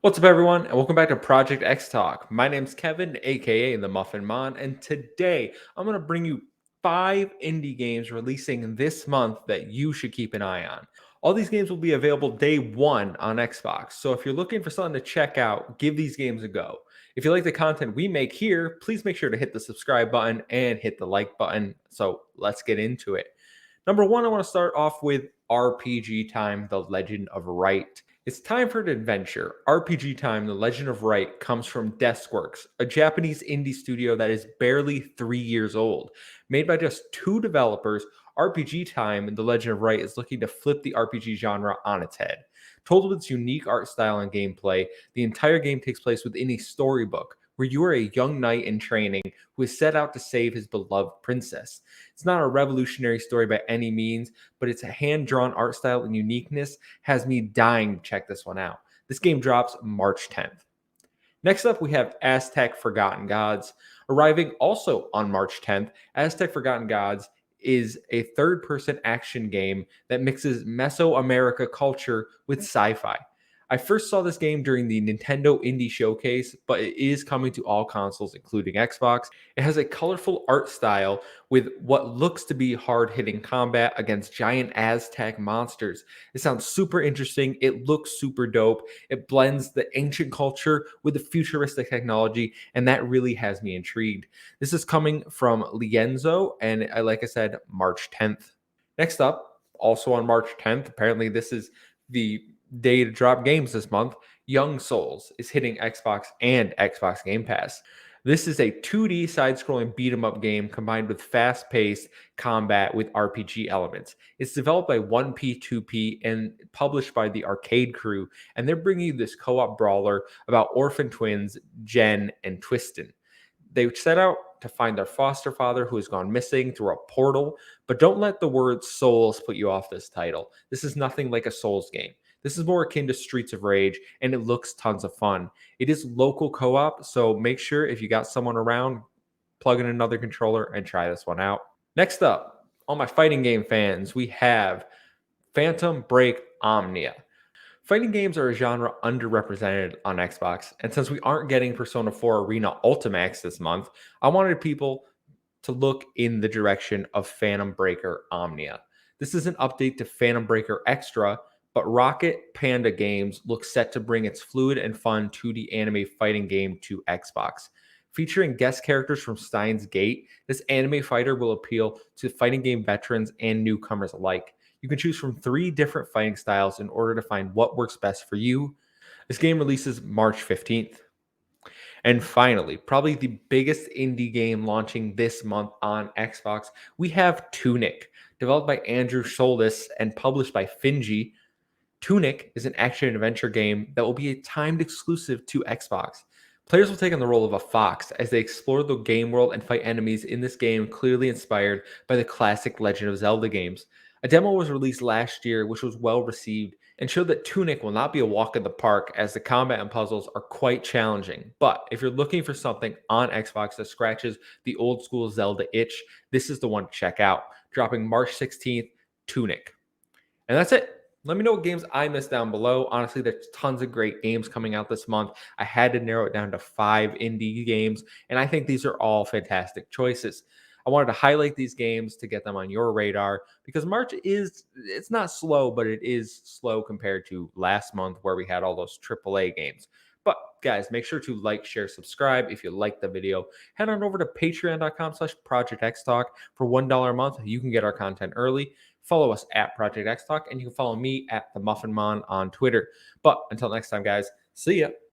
What's up, everyone, and welcome back to Project X Talk. My name's Kevin, aka the Muffin Mon, and today I'm going to bring you 5 indie games releasing this month that you should keep an eye on. All these games will be available day one on Xbox, so if you're looking for something to check out, give these games a go. If you like the content we make here, please make sure to hit the subscribe button and hit the like button. So let's get into it. Number one, I want to start off with RPG Time: The Legend of Wright. It's time for an adventure. RPG Time: The Legend of Wright comes from Deskworks, a Japanese indie studio that is barely 3 years old. Made by just 2 developers, RPG Time: The Legend of Wright is looking to flip the RPG genre on its head. Told with its unique art style and gameplay, the entire game takes place within a storybook where you are a young knight in training who is set out to save his beloved princess. It's not a revolutionary story by any means, but its hand-drawn art style and uniqueness has me dying to check this one out. This game drops March 10th. Next up, we have Aztec Forgotten Gods. Arriving also on March 10th, Aztec Forgotten Gods is a third-person action game that mixes Mesoamerica culture with sci-fi. I first saw this game during the Nintendo Indie Showcase, but it is coming to all consoles, including Xbox. It has a colorful art style with what looks to be hard-hitting combat against giant Aztec monsters. It sounds super interesting. It looks super dope. It blends the ancient culture with the futuristic technology, and that really has me intrigued. This is coming from Lienzo, and like I said, March 10th. Next up, also on March 10th, apparently this is the day to drop games this month. Young Souls is hitting Xbox and Xbox Game Pass. This is a 2D side-scrolling beat-em-up game combined with fast-paced combat with RPG elements. It's developed by 1P2P and published by the Arcade Crew, and they're bringing you this co-op brawler about orphan twins Jen and Twistin. They set out to find their foster father who has gone missing through a portal, but don't let the word Souls put you off this title. This is nothing like a Souls game. This is more akin to Streets of Rage, and it looks tons of fun. It is local co-op, so make sure if you got someone around, plug in another controller and try this one out. Next up, all my fighting game fans, we have Phantom Break Omnia. Fighting games are a genre underrepresented on Xbox, and since we aren't getting Persona 4 Arena Ultimax this month, I wanted people to look in the direction of Phantom Breaker Omnia. This is an update to Phantom Breaker Extra, but Rocket Panda Games looks set to bring its fluid and fun 2D anime fighting game to Xbox. Featuring guest characters from Steins Gate, this anime fighter will appeal to fighting game veterans and newcomers alike. You can choose from 3 different fighting styles in order to find what works best for you. This game releases March 15th. And finally, probably the biggest indie game launching this month on Xbox, we have Tunic. Developed by Andrew Solis and published by Finji, Tunic is an action adventure game that will be a timed exclusive to Xbox. Players will take on the role of a fox as they explore the game world and fight enemies in this game clearly inspired by the classic Legend of Zelda games. A demo was released last year, which was well received and showed that Tunic will not be a walk in the park as the combat and puzzles are quite challenging. But if you're looking for something on Xbox that scratches the old school Zelda itch, this is the one to check out. Dropping March 16th, Tunic. And that's it. Let me know what games I missed down below. Honestly, there's tons of great games coming out this month. I had to narrow it down to 5 indie games, and I think these are all fantastic choices. I wanted to highlight these games to get them on your radar because March it's not slow, but it is slow compared to last month where we had all those AAA games. But guys, make sure to like, share, subscribe if you like the video. Head on over to patreon.com/projectxtalk for $1 a month. You can get our content early. Follow us at Project X Talk, and you can follow me at the Muffin Mon on Twitter. But until next time, guys, see ya.